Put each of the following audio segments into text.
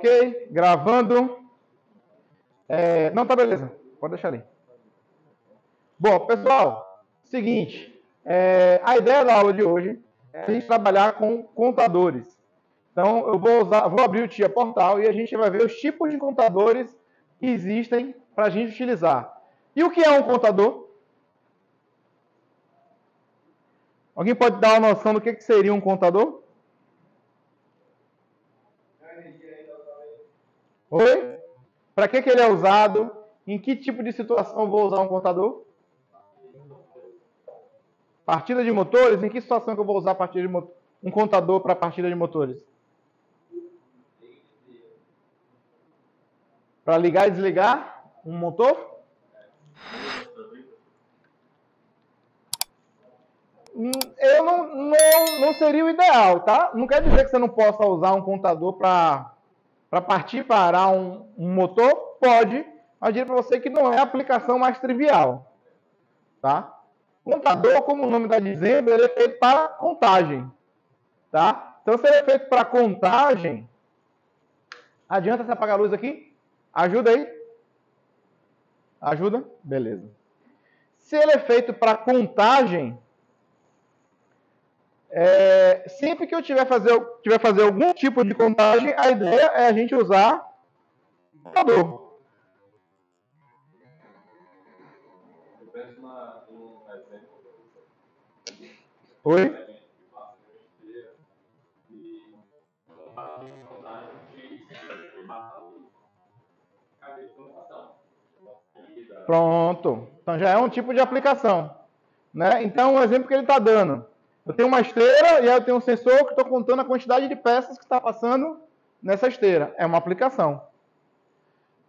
Ok, gravando. Não, tá beleza. Pode deixar ali. Bom, pessoal, seguinte. A ideia da aula de hoje é a gente trabalhar com contadores. Então, eu vou abrir o TIA Portal e a gente vai ver os tipos de contadores que existem para a gente utilizar. E o que é um contador? Alguém pode dar uma noção do que seria um contador? Oi? Para que ele é usado? Em que tipo de situação eu vou usar um contador? Partida de motores? Em que situação que eu vou usar um contador para partida de motores? Para ligar e desligar um motor? Eu não seria o ideal, tá? Não quer dizer que você não possa usar um contador para partir para um motor? Pode, mas eu diria para você que não é a aplicação mais trivial, tá? Contador, como o nome está dizendo, ele é feito para contagem, tá? Então, se ele é feito para contagem, adianta você apagar a luz aqui? Ajuda aí? Ajuda? Beleza. Se ele é feito para contagem, sempre que eu tiver fazer algum tipo de contagem, a ideia é a gente usar contador. Oi? Pronto. Então já é um tipo de aplicação, né? Então, o exemplo que ele está dando. Eu tenho uma esteira e aí eu tenho um sensor que estou contando a quantidade de peças que está passando nessa esteira. É uma aplicação.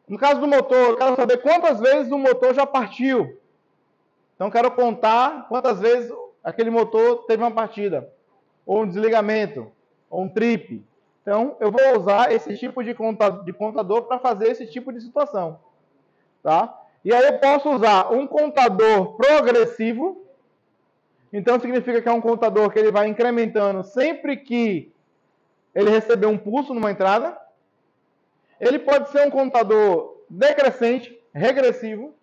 No caso do motor, eu quero saber quantas vezes o motor já partiu. Então, eu quero contar quantas vezes aquele motor teve uma partida, ou um desligamento, ou um trip. Então, eu vou usar esse tipo de contador para fazer esse tipo de situação. Tá? E aí eu posso usar um contador progressivo. Então, significa que é um contador que ele vai incrementando sempre que ele receber um pulso numa entrada. Ele pode ser um contador decrescente, regressivo.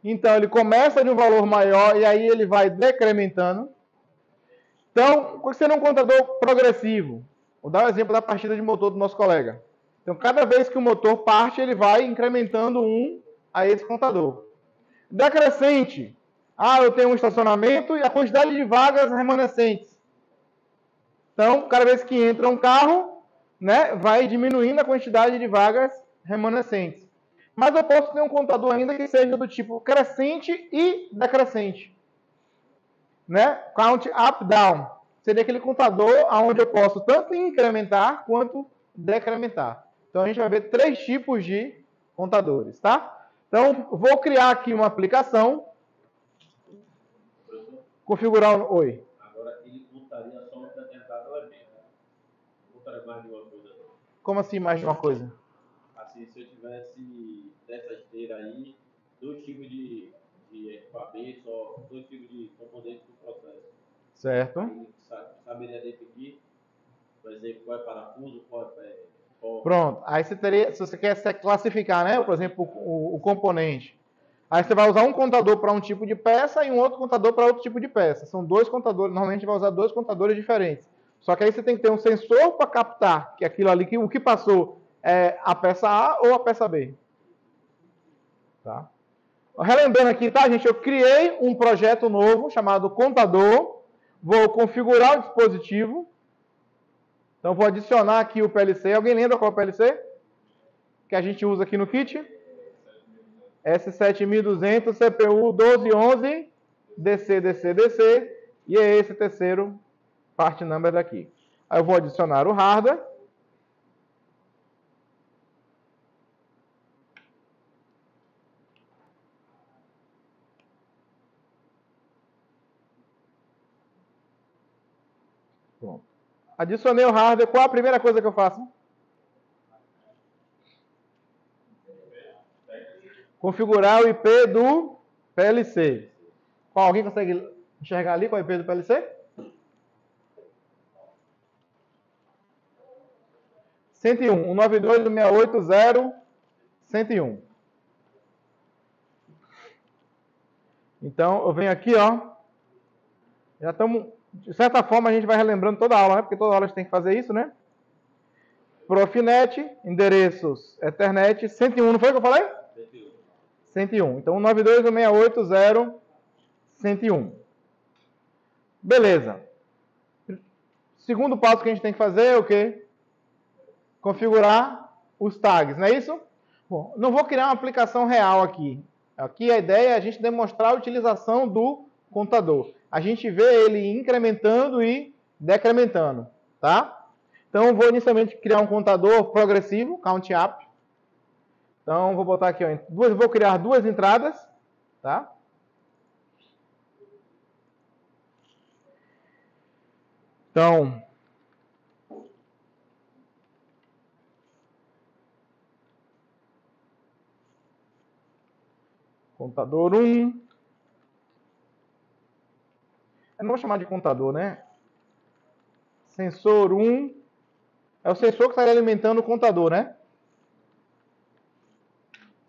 Então, ele começa de um valor maior e aí ele vai decrementando. Então, seria um contador progressivo. Vou dar um exemplo da partida de motor do nosso colega. Então, cada vez que o motor parte, ele vai incrementando a esse contador. Decrescente. Eu tenho um estacionamento e a quantidade de vagas remanescentes. Então, cada vez que entra um carro, né, vai diminuindo a quantidade de vagas remanescentes. Mas eu posso ter um contador ainda que seja do tipo crescente e decrescente. Né? Count up, down. Seria aquele contador onde eu posso tanto incrementar quanto decrementar. Então, a gente vai ver 3 tipos de contadores, tá? Então, vou criar aqui uma aplicação. Configurar o... Oi. Agora, ele botaria só uma entrada lá dentro. Botaria mais de uma coisa. Como assim mais de uma coisa? Assim, se eu tivesse dessa esteira aí, 2 tipos de equipamento, só 2 tipos de componentes do processo. Certo. Aí, saberia definir, por exemplo, qual é parafuso, qual é... Pronto. Aí você teria, se você quer classificar, né? Por exemplo, o componente. Aí você vai usar um contador para um tipo de peça e um outro contador para outro tipo de peça. São 2 contadores. Normalmente vai usar 2 contadores diferentes. Só que aí você tem que ter um sensor para captar que aquilo ali, que o que passou é a peça A ou a peça B. Tá? Relembrando aqui, tá, gente? Eu criei um projeto novo chamado contador. Vou configurar o dispositivo. Então, vou adicionar aqui o PLC. Alguém lembra qual é o PLC? Que a gente usa aqui no kit? S7200, CPU 1211, DC, DC, DC. E é esse terceiro part number daqui. Aí eu vou adicionar o hardware. Pronto. Adicionei o hardware. Qual a primeira coisa que eu faço? Configurar o IP do PLC. Alguém consegue enxergar ali qual é o IP do PLC? 101. 192.168.0.101. Então, eu venho aqui, ó. Já estamos... De certa forma, a gente vai relembrando toda a aula, né? Porque toda aula a gente tem que fazer isso, né? Profinet, endereços Ethernet, 101, não foi o que eu falei? 101. Então, 192.168.0.101. Beleza. Segundo passo que a gente tem que fazer é o quê? Configurar os tags, não é isso? Bom, não vou criar uma aplicação real aqui. Aqui a ideia é a gente demonstrar a utilização do contador. A gente vê ele incrementando e decrementando, tá? Então, vou inicialmente criar um contador progressivo, count up. Então, vou botar aqui, ó, vou criar duas entradas, tá? Então, contador 1. Eu não vou chamar de contador, né? Sensor 1. É o sensor que está alimentando o contador, né?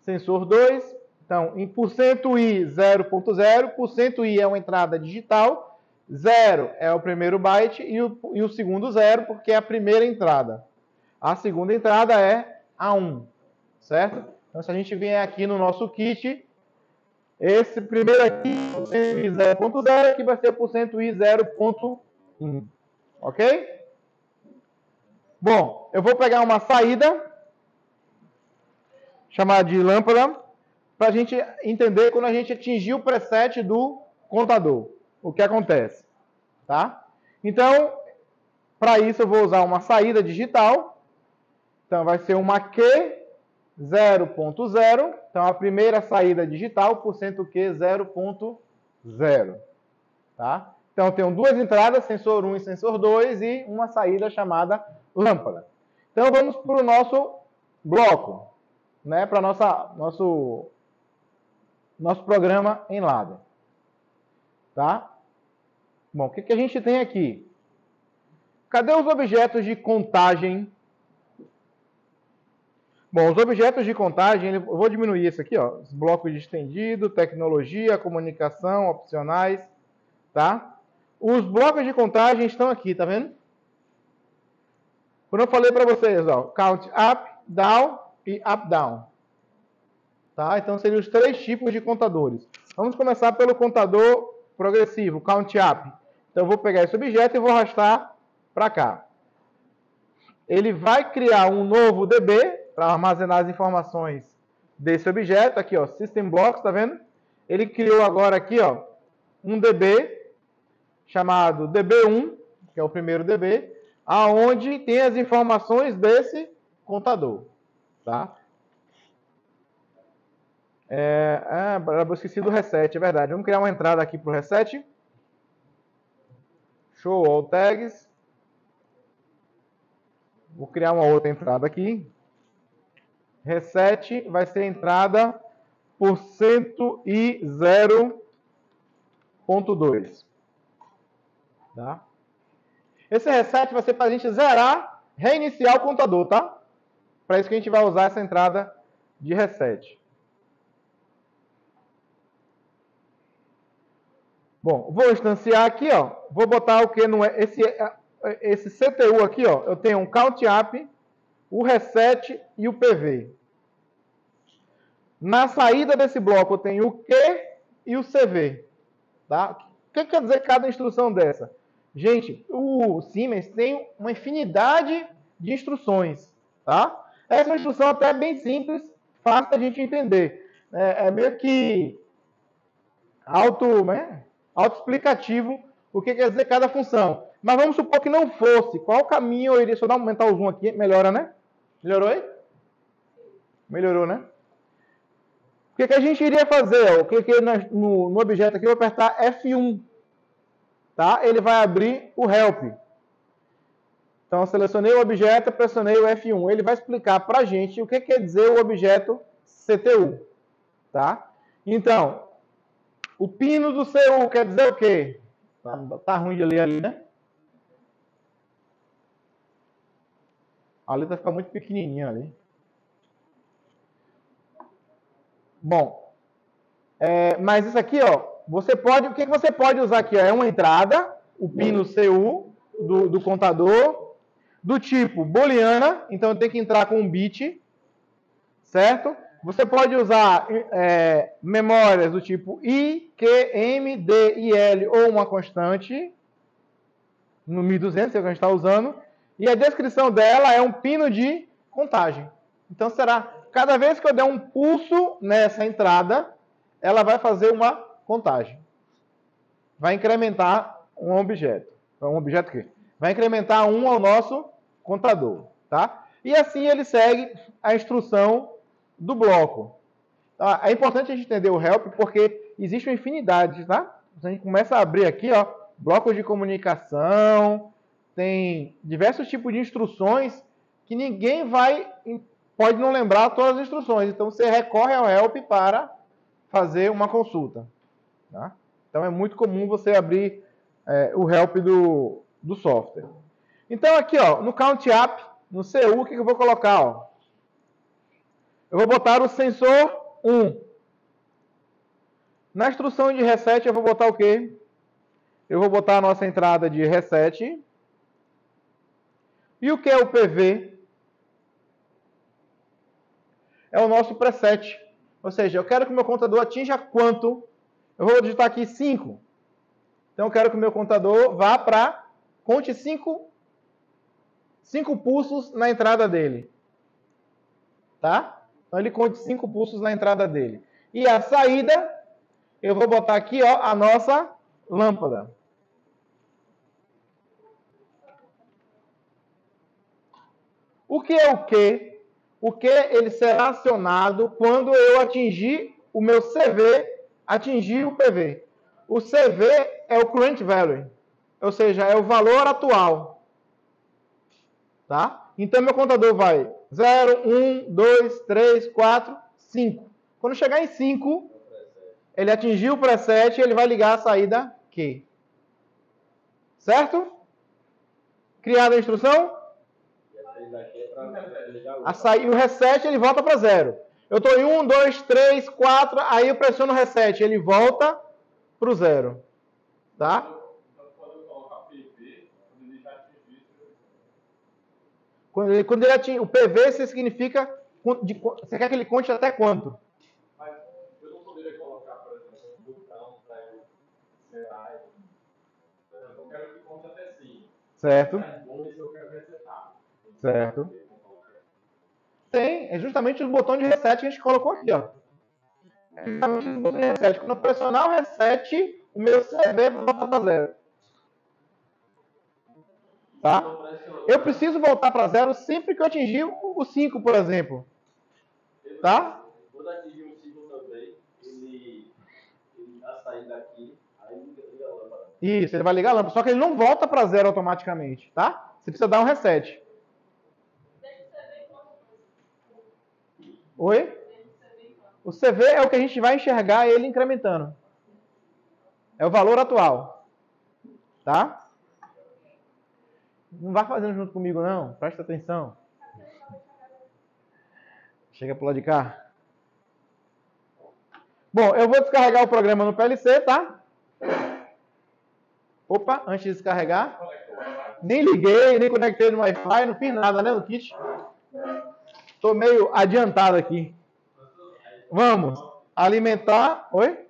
Sensor 2. Então, em %i 0.0, %i é uma entrada digital, 0 é o primeiro byte e o segundo 0, porque é a primeira entrada. A segunda entrada é a 1, certo? Então, se a gente vier aqui no nosso kit, esse primeiro aqui, %i 0.0, aqui vai ser o %i 0.1, ok? Bom, eu vou pegar uma saída, chamada de lâmpada, para a gente entender quando a gente atingir o preset do contador, o que acontece, tá? Então, para isso eu vou usar uma saída digital, então vai ser uma Q 0.0, então a primeira saída digital, %Q 0.0, tá? Então eu tenho duas entradas, sensor 1 e sensor 2, e uma saída chamada lâmpada. Então vamos para o nosso bloco, né? Para nosso programa em Ladder, tá? Bom, o que a gente tem aqui? Cadê os objetos de contagem? Bom, os objetos de contagem, eu vou diminuir esse aqui, ó, os blocos de estendido, tecnologia, comunicação, opcionais, tá? Os blocos de contagem estão aqui, tá vendo? Quando eu falei para vocês, ó, count up, down e up, down. Tá? Então, seriam os três tipos de contadores. Vamos começar pelo contador progressivo, count up. Então, eu vou pegar esse objeto e vou arrastar para cá. Ele vai criar um novo DB para armazenar as informações desse objeto. Aqui, ó, System Blocks, tá vendo? Ele criou agora aqui, ó, um DB chamado DB1, que é o primeiro DB, aonde tem as informações desse contador, tá? Eu esqueci do reset, é verdade. Vamos criar uma entrada aqui para o reset. Show all tags. Vou criar uma outra entrada aqui. Reset vai ser a entrada %i 0.2. Tá? Esse reset vai ser para a gente zerar, reiniciar o contador, tá? Para isso que a gente vai usar essa entrada de reset. Bom, vou instanciar aqui, ó. Vou botar o que não é esse CTU aqui, ó. Eu tenho um count up, o reset e o PV. Na saída desse bloco eu tenho o Q e o CV, tá? O que quer dizer cada instrução dessa? Gente, o Siemens tem uma infinidade de instruções, tá? Essa é uma instrução até bem simples, fácil da gente entender. É meio que autoexplicativo o que quer dizer cada função. Mas vamos supor que não fosse. Qual caminho eu iria? Deixa eu aumentar o zoom aqui. Melhora, né? Melhorou aí? Melhorou, né? O que a gente iria fazer? Eu cliquei no objeto aqui, eu vou apertar F1. Tá? Ele vai abrir o help. Então, eu selecionei o objeto, pressionei o F1. Ele vai explicar para a gente o que quer dizer o objeto CTU. Tá? Então, o pino do CU quer dizer o quê? Tá ruim de ler ali, né? A letra fica muito pequenininha ali. Bom, mas isso aqui, ó, você pode, o que você pode usar aqui? Ó, é uma entrada, o pino CU do contador, do tipo booleana, então tem que entrar com um bit, certo? Você pode usar memórias do tipo I, Q, M, D, I, L ou uma constante, no 1200, que é o que a gente está usando, e a descrição dela é um pino de contagem. Então será, cada vez que eu der um pulso nessa entrada, ela vai fazer uma contagem. Vai incrementar um objeto. Um objeto quê? Vai incrementar 1 ao nosso contador, tá? E assim ele segue a instrução do bloco. É importante a gente entender o help porque existe uma infinidade, tá? A gente começa a abrir aqui, ó, blocos de comunicação, tem diversos tipos de instruções que ninguém pode não lembrar todas as instruções. Então você recorre ao help para fazer uma consulta, tá? Então é muito comum você abrir o help do software. Então aqui, ó, no Count Up, no CU, o que eu vou colocar? Ó? Eu vou botar o sensor 1. Na instrução de reset eu vou botar o quê? Eu vou botar a nossa entrada de reset. E o que é o PV? É o nosso preset. Ou seja, eu quero que o meu contador atinja quanto? Eu vou digitar aqui 5. Então eu quero que o meu contador vá para... Conte 5 pulsos na entrada dele. Tá? Então ele conte 5 pulsos na entrada dele. E a saída, eu vou botar aqui, ó, a nossa lâmpada. O que é o quê? O que ele será acionado quando eu atingir o meu CV, atingir o PV. O CV é o current value, ou seja, é o valor atual. Tá? Então meu contador vai 0, 1, 2, 3, 4, 5. Quando chegar em 5, ele atingiu o preset e ele vai ligar a saída Q. Certo? Criada a instrução? O reset ele volta para 0. Eu estou em 1, 2, 3, 4, aí eu pressiono o reset, ele volta para o 0. Tá? Quando ele atingir o PV, você significa... Você quer que ele conte até quanto? Mas eu não poderia colocar, por exemplo, um botão para eu zerar. Eu quero que conte até 5. Certo. Eu quero resetar. Certo. Tem, é justamente os botões de reset que a gente colocou aqui, ó. É justamente os botões de reset. Quando eu pressionar o reset, o meu CV vai voltar para 0. Tá? Eu preciso voltar para 0 sempre que eu atingir o 5, por exemplo. Tá? Quando atingir o 5 também, ele a sair daqui, aí liga a lâmpada. Isso, ele vai ligar a lâmpada. Só que ele não volta para 0 automaticamente, tá? Você precisa dar um reset. Oi? O CV é o que a gente vai enxergar ele incrementando. É o valor atual. Tá? Não vá fazendo junto comigo, não. Presta atenção. Chega pro lado de cá. Bom, eu vou descarregar o programa no PLC, tá? Opa, antes de descarregar. Nem liguei, nem conectei no Wi-Fi, não fiz nada, né, no kit. Estou meio adiantado aqui. Vamos. Alimentar. Oi?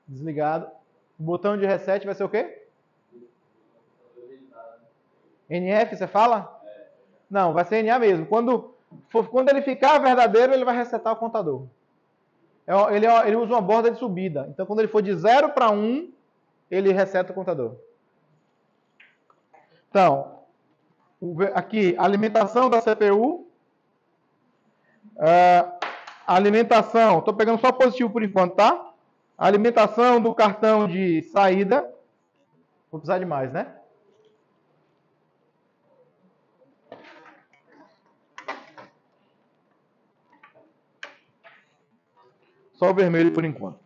Desligado. O botão de reset vai ser o quê? NF, você fala? Não, vai ser NA mesmo. Quando ele ficar verdadeiro, ele vai resetar o contador. Ele usa uma borda de subida. Então, quando ele for de 0 para 1, ele reseta o contador. Então, aqui, alimentação da CPU. Alimentação, estou pegando só positivo por enquanto, tá? Alimentação do cartão de saída. Vou precisar de mais, né? Só o vermelho por enquanto.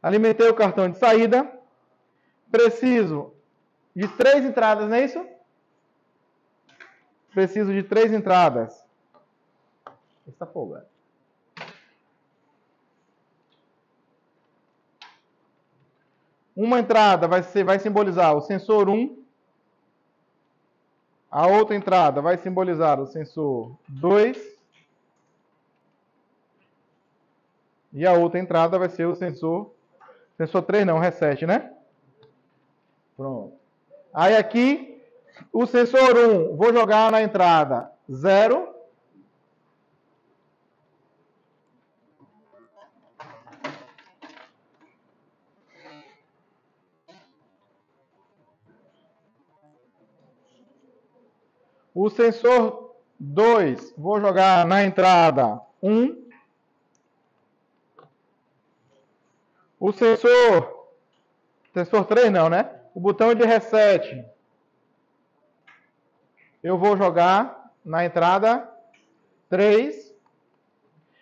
Alimentei o cartão de saída. Preciso de 3 entradas, não é isso? preciso de 3 entradas. Está folgado. Uma entrada vai simbolizar o sensor 1. A outra entrada vai simbolizar o sensor 2. E a outra entrada vai ser o sensor 3 não, reset, né? Pronto. Aí aqui, o sensor 1, vou jogar na entrada 0. O sensor 2, vou jogar na entrada 1. O sensor 3 não, né? O botão de reset, eu vou jogar na entrada 3.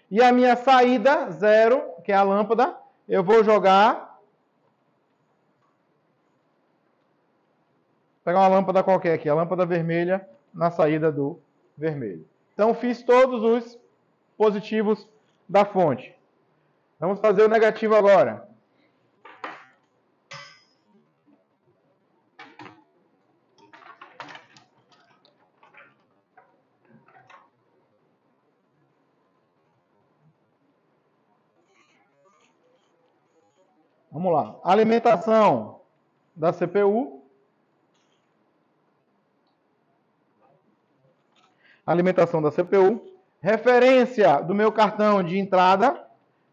E a minha saída 0, que é a lâmpada, eu vou jogar... Vou pegar uma lâmpada qualquer aqui, a lâmpada vermelha na saída do vermelho. Então, fiz todos os positivos da fonte. Vamos fazer o negativo agora. Vamos lá. Alimentação da CPU. Alimentação da CPU. Referência do meu cartão de entrada.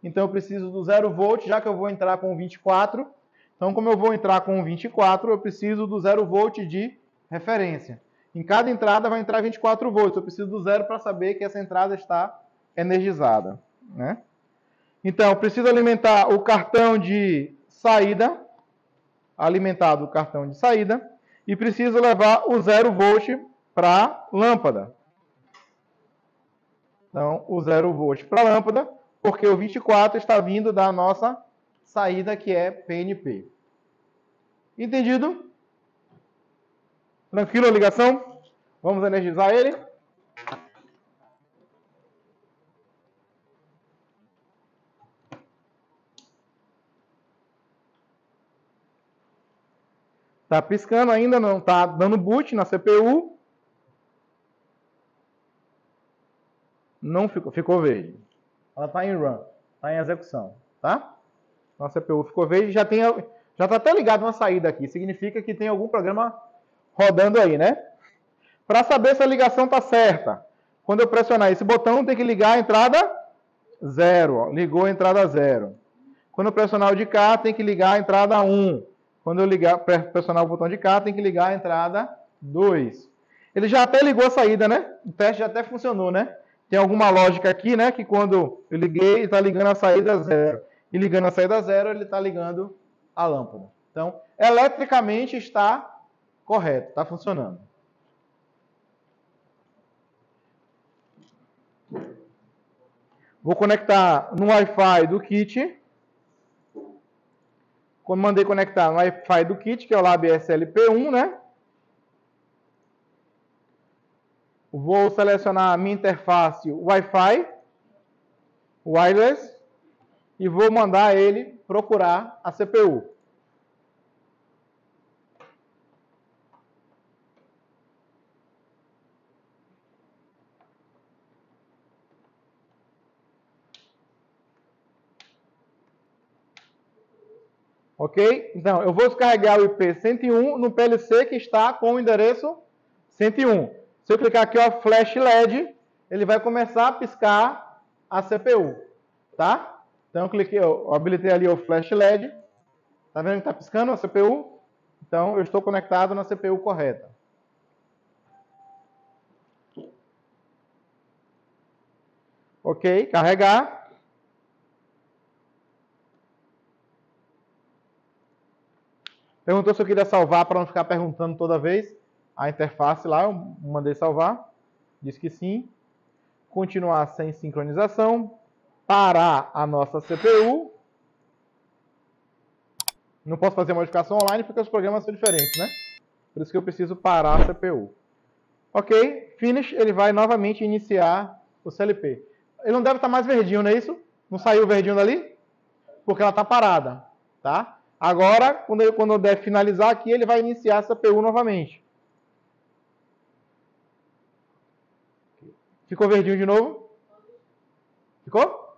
Então, eu preciso do 0 volt, já que eu vou entrar com 24. Então, como eu vou entrar com 24, eu preciso do 0 volt de referência. Em cada entrada vai entrar 24 volts. Eu preciso do 0 para saber que essa entrada está energizada, né? Então, eu preciso alimentar o cartão de saída. Alimentado o cartão de saída. E preciso levar o 0 volt para a lâmpada. Então, o 0 volt para a lâmpada, porque o 24 está vindo da nossa saída, que é PNP. Entendido? Tranquilo a ligação? Vamos energizar ele? Está piscando ainda, não está dando boot na CPU. Não ficou verde. Ela está em run, está em execução, tá? Então a CPU ficou verde, já está até ligado uma saída aqui. Significa que tem algum programa rodando aí, né? Para saber se a ligação está certa, quando eu pressionar esse botão, tem que ligar a entrada 0. Ó. Ligou a entrada 0. Quando eu pressionar o de cá, tem que ligar a entrada 1. Quando eu pressionar o botão de cá, tem que ligar a entrada 2. Ele já até ligou a saída, né? O teste já até funcionou, né? Tem alguma lógica aqui, né? Que quando eu liguei, ele está ligando a saída 0. E ligando a saída 0, ele está ligando a lâmpada. Então, eletricamente está correto, está funcionando. Vou conectar no Wi-Fi do kit. Quando mandei conectar no Wi-Fi do kit, que é o Lab SLP1, né? Vou selecionar a minha interface Wi-Fi, wireless, e vou mandar ele procurar a CPU. Ok? Então, eu vou descarregar o IP 101 no PLC que está com o endereço 101. Se eu clicar aqui, ó, Flash LED, ele vai começar a piscar a CPU, tá? Então, eu cliquei, eu habilitei ali o Flash LED. Tá vendo que está piscando a CPU? Então, eu estou conectado na CPU correta. Ok, carregar. Perguntou se eu queria salvar para não ficar perguntando toda vez. A interface lá, eu mandei salvar. Diz que sim. Continuar sem sincronização. Parar a nossa CPU. Não posso fazer modificação online porque os programas são diferentes, né? Por isso que eu preciso parar a CPU. Ok, finish, ele vai novamente iniciar o CLP. Ele não deve estar mais verdinho, não é isso? Não saiu o verdinho dali? Porque ela está parada, tá? Agora, quando eu der finalizar aqui, ele vai iniciar essa CPU novamente. Ficou verdinho de novo? Ficou?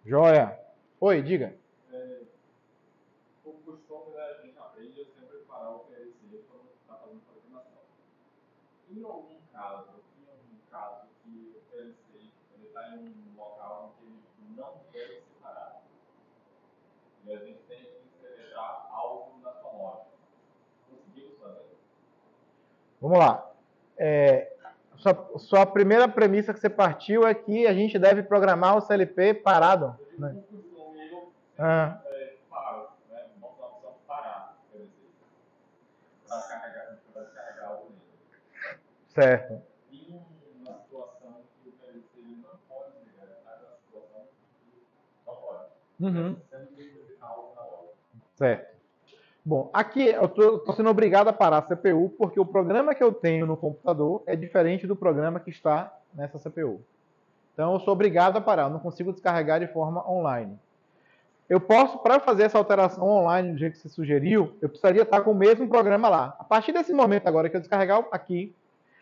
Joia. Oi, diga. O costume da gente aprende é sempre parar o PLC quando está fazendo programação. Em algum caso que o PLC está em um local em que ele não deve ser parado. E a gente tem que implementar algo na tomada. Conseguimos fazer? Vamos lá. Sua primeira premissa que você partiu é que a gente deve programar o CLP parado. Né? Paro, né? Vamos lá, opção parar o PLC. Para descarregar algo nele. Certo. Em uma situação que o PLC não pode ligar, está na situação que não pode. Sendo que algo na hora. Certo. Bom, aqui eu estou sendo obrigado a parar a CPU porque o programa que eu tenho no computador é diferente do programa que está nessa CPU. Então eu sou obrigado a parar, eu não consigo descarregar de forma online. Eu posso, para fazer essa alteração online do jeito que você sugeriu, eu precisaria estar com o mesmo programa lá. A partir desse momento agora que eu descarregar aqui,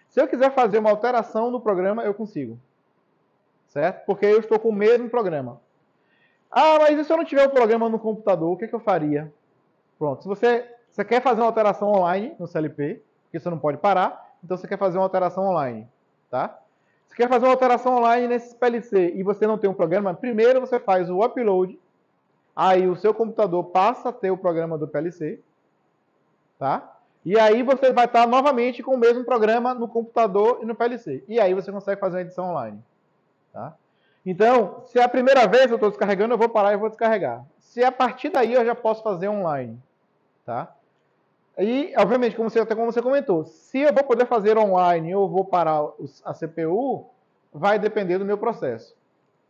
se eu quiser fazer uma alteração no programa, eu consigo. Certo? Porque eu estou com o mesmo programa. Ah, mas e se eu não tiver o programa no computador, o que eu faria? Pronto, se você quer fazer uma alteração online no CLP, porque você não pode parar, então você quer fazer uma alteração online, tá? Se quer fazer uma alteração online nesse PLC e você não tem um programa, primeiro você faz o upload, aí o seu computador passa a ter o programa do PLC, tá? E aí você vai estar novamente com o mesmo programa no computador e no PLC. E aí você consegue fazer uma edição online, tá? Então, se é a primeira vez eu estou descarregando, eu vou parar e vou descarregar. Se a partir daí eu já posso fazer online, tá? E, obviamente, como você comentou, se eu vou poder fazer online ou vou parar a CPU, vai depender do meu processo,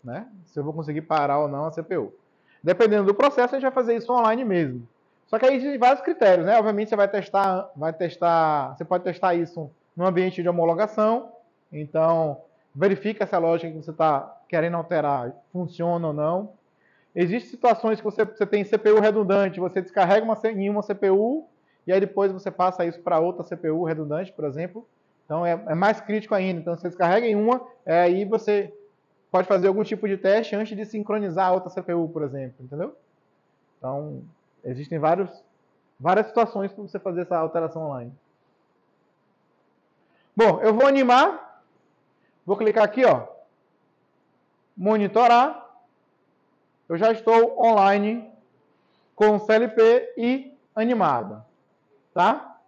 né? Se eu vou conseguir parar ou não a CPU. Dependendo do processo, a gente vai fazer isso online mesmo. Só que aí existem vários critérios, né? Obviamente, você você pode testar isso no ambiente de homologação. Então, verifica se a lógica que você está querendo alterar funciona ou não. Existem situações que você tem CPU redundante, você descarrega em uma CPU e aí depois você passa isso para outra CPU redundante, por exemplo. Então é mais crítico ainda. Então você descarrega em uma, aí você pode fazer algum tipo de teste antes de sincronizar a outra CPU, por exemplo, entendeu? Então existem várias situações para você fazer essa alteração online. Bom, eu vou animar, vou clicar aqui, ó, monitorar. Eu já estou online com o CLP e animado, tá?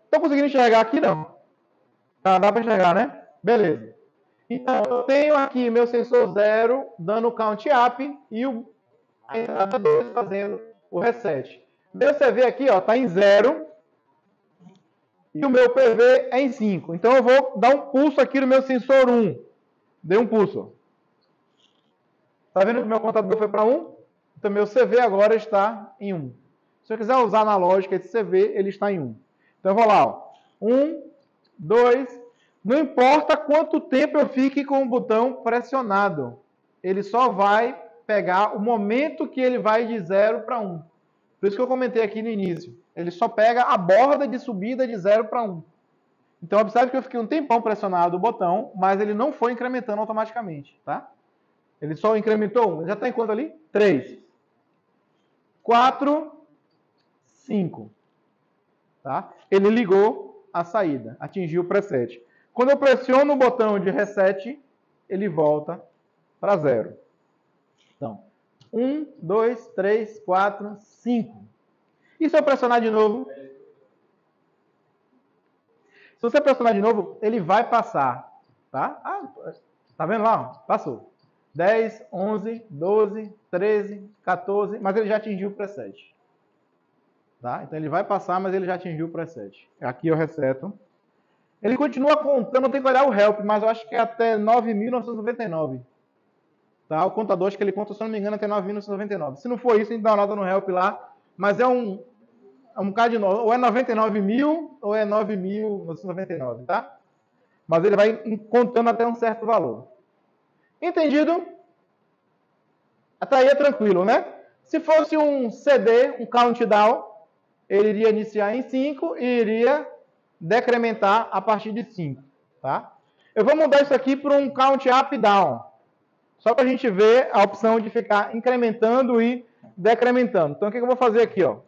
Estou conseguindo enxergar aqui, não? Dá para enxergar, né? Beleza. Então, eu tenho aqui meu sensor 0 dando o count up e a entrada 2 fazendo o reset. Meu CV aqui está em 0 e o meu PV é em 5. Então, eu vou dar um pulso aqui no meu sensor 1. Dei um pulso. Está vendo que o meu contador foi para 1? Então, meu CV agora está em 1. Se eu quiser usar na lógica esse CV, ele está em 1. Então, eu vou lá. Ó. 1, 2. Não importa quanto tempo eu fique com o botão pressionado. Ele só vai pegar o momento que ele vai de 0 para 1. Por isso que eu comentei aqui no início. Ele só pega a borda de subida de 0 para 1. Então, observe que eu fiquei um tempão pressionado o botão, mas ele não foi incrementando automaticamente, tá? Ele só incrementou 1. Já está em quanto ali? 3. 4. 5. Tá? Ele ligou a saída. Atingiu o preset. Quando eu pressiono o botão de reset, ele volta para 0. Então, 1, 2, 3, 4, 5. E se eu pressionar de novo? Se você pressionar de novo, ele vai passar. Tá? Tá vendo lá? Passou. 10, 11, 12, 13, 14, mas ele já atingiu o preset. Tá? Então ele vai passar, mas ele já atingiu o preset. Aqui eu reseto. Ele continua contando, eu tenho que olhar o help, mas eu acho que é até 9.999. Tá? O contador, acho que ele conta, se eu não me engano, até 9.999. Se não for isso, a gente dá uma nota no help lá. Mas é um um bocado de novo. Ou é 99 mil, ou é 9.999, tá? Mas ele vai contando até um certo valor. Entendido? Até aí é tranquilo, né? Se fosse um CD, um countdown, ele iria iniciar em 5 e iria decrementar a partir de 5, tá? Eu vou mudar isso aqui para um count up down, só para a gente ver a opção de ficar incrementando e decrementando. Então, o que eu vou fazer aqui, ó?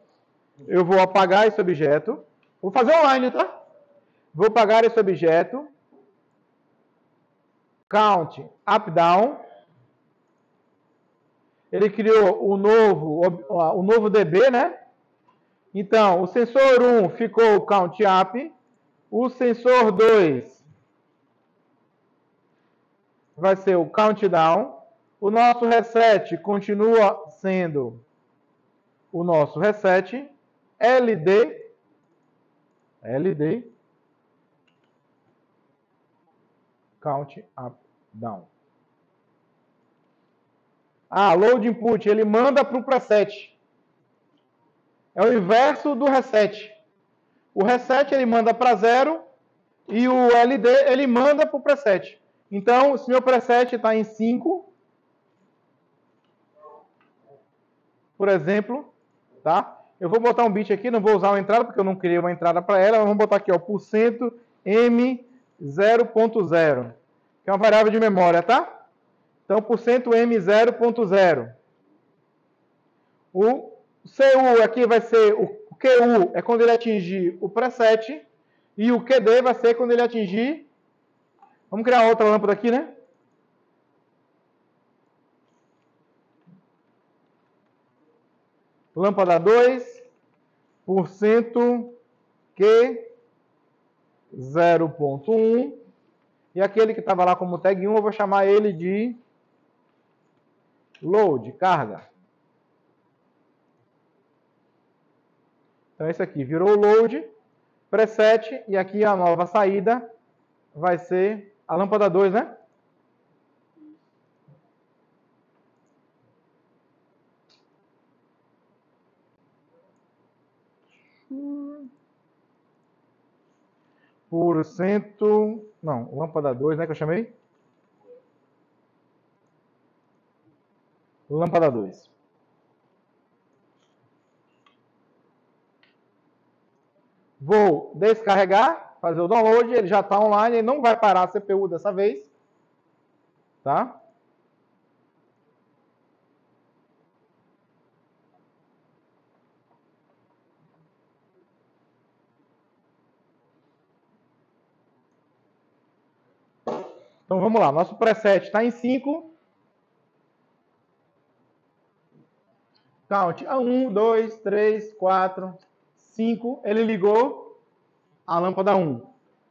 Eu vou apagar esse objeto. Vou fazer online, tá? Vou apagar esse objeto. Count up down. Ele criou o novo DB, né? Então, o sensor 1 ficou o count up. O sensor 2 vai ser o countdown. O nosso reset continua sendo o nosso reset. LD. Count up, down. Load input, ele manda para o preset. É o inverso do reset. O reset ele manda para 0 e o LD ele manda para o preset. Então, se meu preset está em 5, por exemplo, tá? Eu vou botar um bit aqui, não vou usar uma entrada, porque eu não criei uma entrada para ela. Vamos botar aqui, ó, %m0.0, que é uma variável de memória, tá? Então, %m0.0. O CU aqui vai ser, o QU é quando ele atingir o preset, e o QD vai ser quando ele atingir... Vamos criar outra lâmpada aqui, né? Lâmpada 2, Q 0.1. E aquele que estava lá como tag 1, eu vou chamar ele de load, carga. Então, esse aqui virou load, preset, e aqui a nova saída vai ser a lâmpada 2, né? Não, lâmpada 2, né, que eu chamei? Lâmpada 2. Vou descarregar, fazer o download, ele já está online, ele não vai parar a CPU dessa vez, tá? Então vamos lá, nosso preset está em 5. Count 1, 2, 3, 4, 5. Ele ligou a lâmpada 1.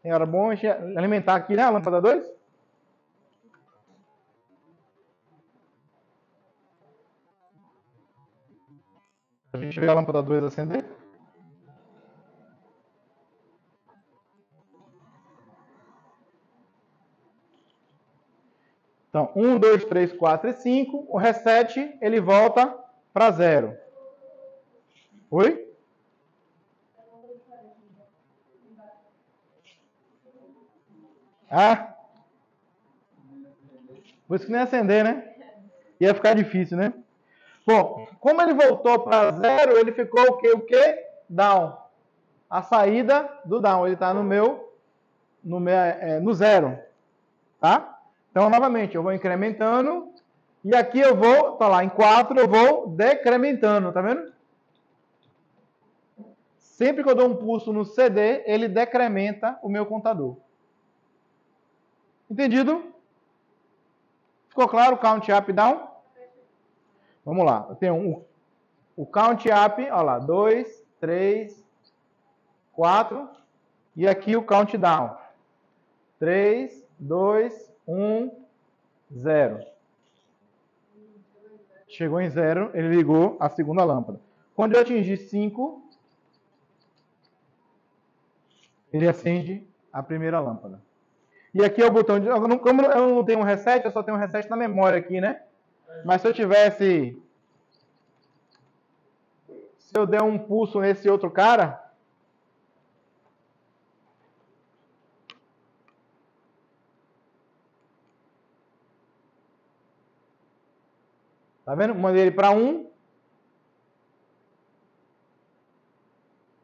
Era bom a gente alimentar aqui, né, a lâmpada 2? A gente vê a lâmpada 2 acender. Então, 1, 2, 3, 4 e 5. O reset, ele volta para 0. Oi? Por isso que nem acender, né? Ia ficar difícil, né? Bom, como ele voltou para 0, ele ficou o quê? O quê? Down. A saída do down. Ele está no 0. Tá? Então, novamente, eu vou incrementando. E aqui eu vou, tá lá, em 4 eu vou decrementando, tá vendo? Sempre que eu dou um pulso no CD, ele decrementa o meu contador. Entendido? Ficou claro o count up e down? Vamos lá. Eu tenho o count up, olha lá, 2, 3, 4. E aqui o count down. 3, 2, 1, 0. Chegou em 0, ele ligou a segunda lâmpada. Quando eu atingir 5, ele acende a primeira lâmpada. E aqui é o botão de... Como eu não tenho um reset, eu só tenho um reset na memória aqui, né? Mas se eu tivesse se eu der um pulso nesse outro cara, tá vendo? Mandei ele para 1.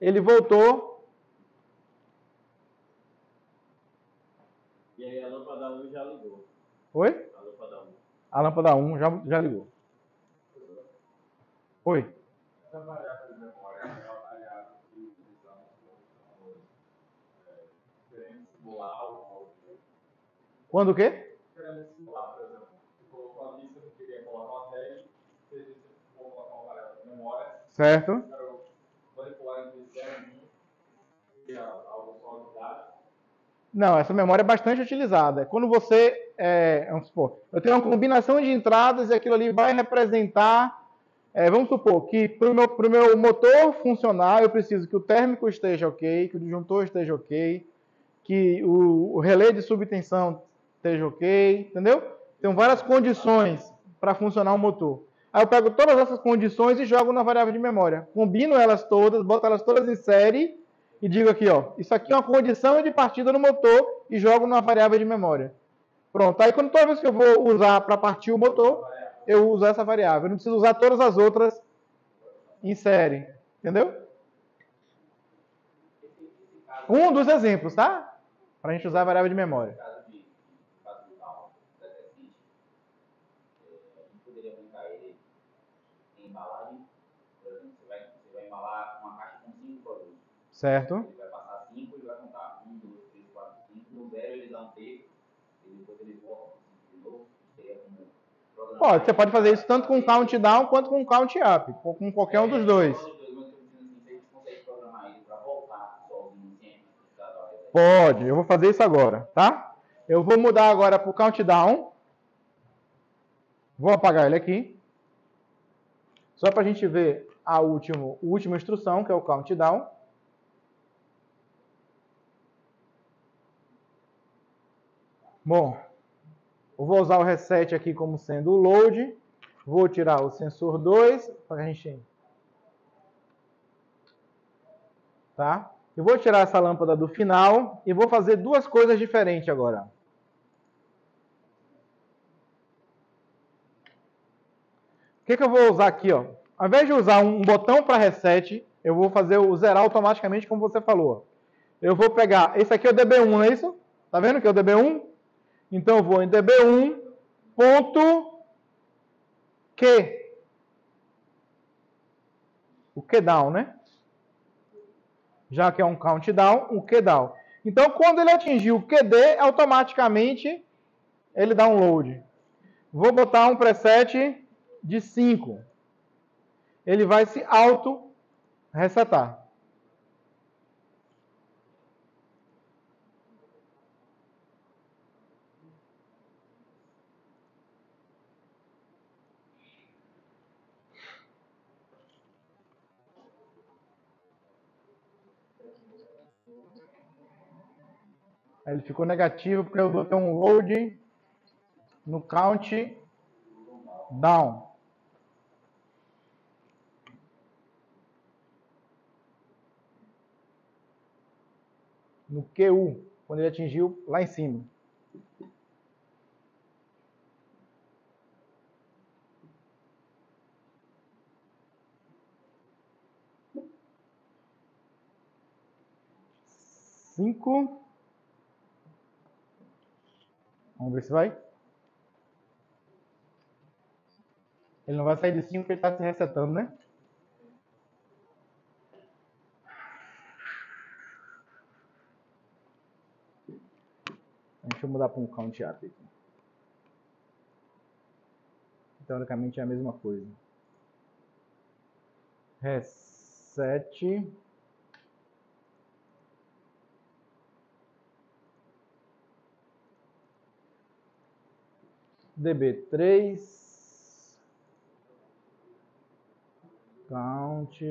Ele voltou. E aí a lâmpada 1 já ligou. Oi? A lâmpada 1. A lâmpada 1 já ligou. Oi? Essa variável de memória é uma variável que utilizamos querendo simular algo. Quando o quê? Querendo simular, por exemplo, você colocou uma lista, você queria colocar uma tag, você vou colocar uma variável de memória. Certo. Quero manipular entre 0 e 1, que é algo só de dados. Não, essa memória é bastante utilizada. Quando você, vamos supor, eu tenho uma combinação de entradas e aquilo ali vai representar, vamos supor, que para o meu motor funcionar, eu preciso que o térmico esteja ok, que o disjuntor esteja ok, que o relé de subtensão esteja ok, entendeu? Tem várias condições para funcionar o motor. Aí eu pego todas essas condições e jogo na variável de memória. Combino elas todas, boto elas todas em série e digo aqui, ó, isso aqui é uma condição de partida no motor e jogo numa variável de memória. Pronto. Aí toda vez que eu vou usar para partir o motor, eu uso essa variável. Eu não preciso usar todas as outras em série. Entendeu? Um dos exemplos, tá? Para a gente usar a variável de memória. Poderia brincar ele em embalagem. Por exemplo, você vai embalar uma caixa com 5 produtos. Certo. Ele vai passar 5 e vai contar 1, 2, 3, 4, 5. No 0 ele dá um T, e depois ele volta de novo. Pode, você pode fazer isso tanto com countdown quanto com count up, ou com qualquer um dos dois. Pode, eu vou fazer isso agora, tá? Eu vou mudar agora para o countdown. Vou apagar ele aqui. Só para a gente ver a última instrução, que é o countdown. Bom, eu vou usar o reset aqui como sendo o load. Vou tirar o sensor 2 para a gente... Tá? Eu vou tirar essa lâmpada do final e vou fazer duas coisas diferentes agora. O que eu vou usar aqui, ó? Ao invés de usar um botão para reset, eu vou fazer o zerar automaticamente, como você falou. Eu vou pegar, esse aqui é o DB1, não é isso? Tá vendo que é o DB1? Então eu vou em DB1 ponto Q. O Qdown, né? Já que é um countdown, o Qdown. Então, quando ele atingir o QD, automaticamente ele dá um load. Vou botar um preset de 5. Ele vai se auto-resetar. Ele ficou negativo porque eu botei um load no countdown. No QU, quando ele atingiu lá em cima. Cinco. Vamos ver se vai. Ele não vai sair de 5 porque ele está se resetando, né? Deixa eu mudar para um count up aqui. Teoricamente é a mesma coisa. Reset. DB3. Count.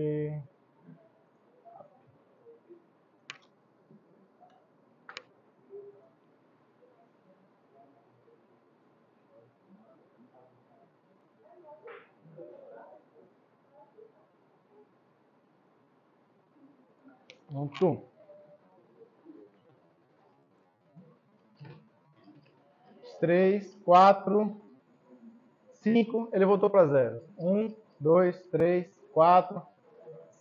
Pronto. 3, 4, 5, ele voltou para 0. 1, 2, 3, 4,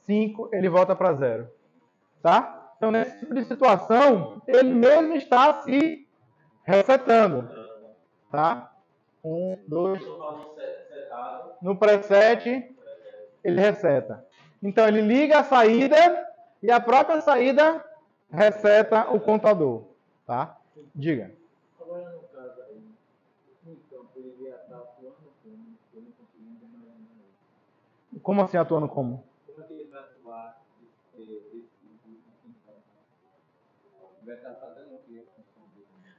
5, ele volta para 0. Tá? Então, nesse tipo de situação, ele mesmo está se resetando. Tá? 1, 2. No preset, ele reseta. Então, ele liga a saída e a própria saída reseta o contador. Tá? Diga. Agora, no caso aí, no campo, ele ia estar atuando como? Eu não consigo imaginar isso. Como assim atuando como? Como é que ele vai atuar esse campo? Vai estar fazendo o que?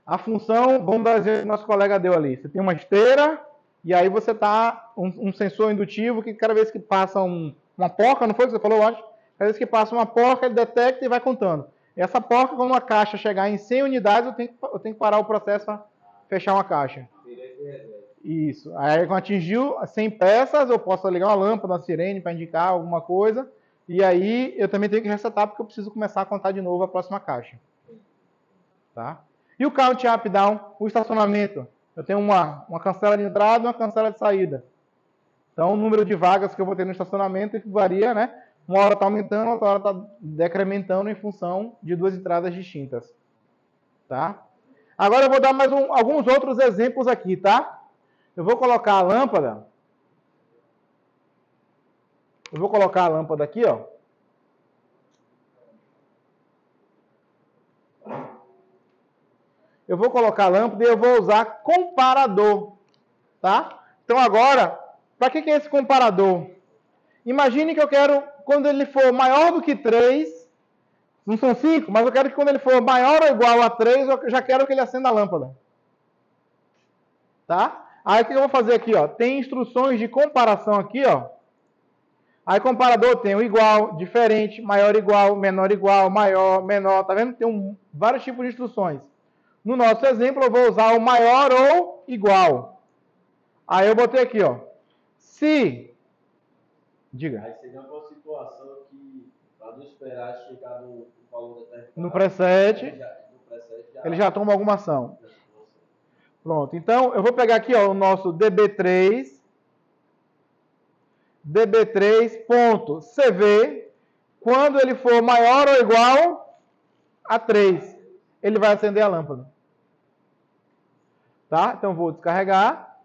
A função, vamos dar exemplo que nosso colega deu ali. Você tem uma esteira e aí você tá um sensor indutivo que cada vez que passa uma porca, não foi o que você falou, eu acho? Cada vez que passa uma porca, ele detecta e vai contando. Essa porca, quando uma caixa chegar em 100 unidades, eu tenho que parar o processo para fechar uma caixa. Isso. Aí, quando atingiu 100 peças, eu posso ligar uma lâmpada, uma sirene para indicar alguma coisa. E aí, eu também tenho que resetar, porque eu preciso começar a contar de novo a próxima caixa. Tá? E o count up down, o estacionamento. Eu tenho uma cancela de entrada e uma cancela de saída. Então, o número de vagas que eu vou ter no estacionamento varia, né? Uma hora está aumentando, outra hora está decrementando em função de duas entradas distintas. Tá? Agora eu vou dar mais alguns outros exemplos aqui, tá? Eu vou colocar a lâmpada. Eu vou colocar a lâmpada aqui, ó. Eu vou colocar a lâmpada e eu vou usar comparador, tá? Então agora, para que é esse comparador? Imagine que eu quero, quando ele for maior do que 3, não são 5, mas eu quero que quando ele for maior ou igual a 3, eu já quero que ele acenda a lâmpada. Tá? Aí o que eu vou fazer aqui, ó? Tem instruções de comparação aqui, ó. Aí comparador tem o igual, diferente, maior igual, maior, menor, tá vendo? Tem vários tipos de instruções. No nosso exemplo, eu vou usar o maior ou igual. Aí eu botei aqui, ó. Se... Diga. Aí seria uma situação que, para não esperar chegar no valor determinado, no preset, ele já toma alguma ação. Pronto. Então, eu vou pegar aqui, ó, o nosso DB3. DB3.CV. Quando ele for maior ou igual a 3, ele vai acender a lâmpada. Tá? Então, vou descarregar.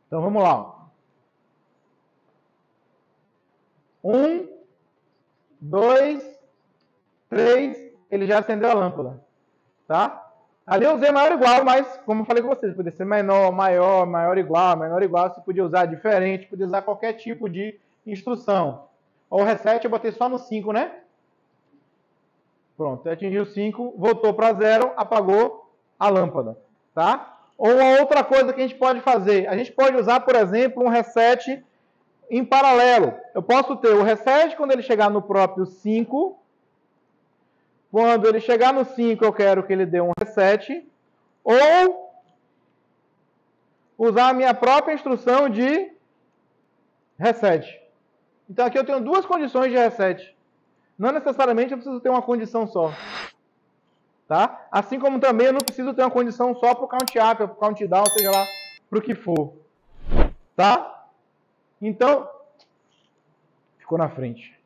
Então, vamos lá. 1, 2, 3, ele já acendeu a lâmpada. Tá? Ali eu usei maior ou igual, mas, como eu falei com vocês, podia ser menor, maior, maior igual, menor igual, você podia usar diferente, podia usar qualquer tipo de instrução. O reset eu botei só no 5, né? Pronto, atingiu 5, voltou para 0, apagou a lâmpada. Tá? Ou uma outra coisa que a gente pode fazer, a gente pode usar, por exemplo, um reset em paralelo. Eu posso ter o reset quando ele chegar no próprio 5. Quando ele chegar no 5, eu quero que ele dê um reset. Ou usar a minha própria instrução de reset. Então aqui eu tenho duas condições de reset. Não necessariamente eu preciso ter uma condição só. Tá? Assim como também eu não preciso ter uma condição só para o count up, para o count down, seja lá para o que for. Tá? Então, ficou na frente.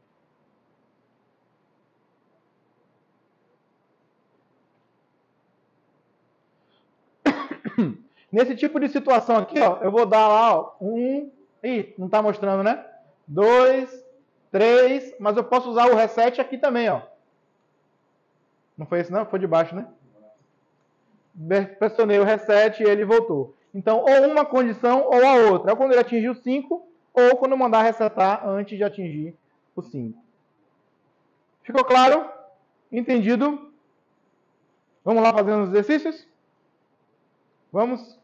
Nesse tipo de situação aqui, ó, eu vou dar lá, ó, 1, não está mostrando, né? 2, 3, mas eu posso usar o reset aqui também, ó. Não foi esse não? Foi de baixo, né? Pressionei o reset e ele voltou. Então, ou uma condição ou a outra. Ou quando ele atingir o 5, ou quando eu mandar resetar antes de atingir o 5. Ficou claro? Entendido? Vamos lá fazendo os exercícios? Vamos?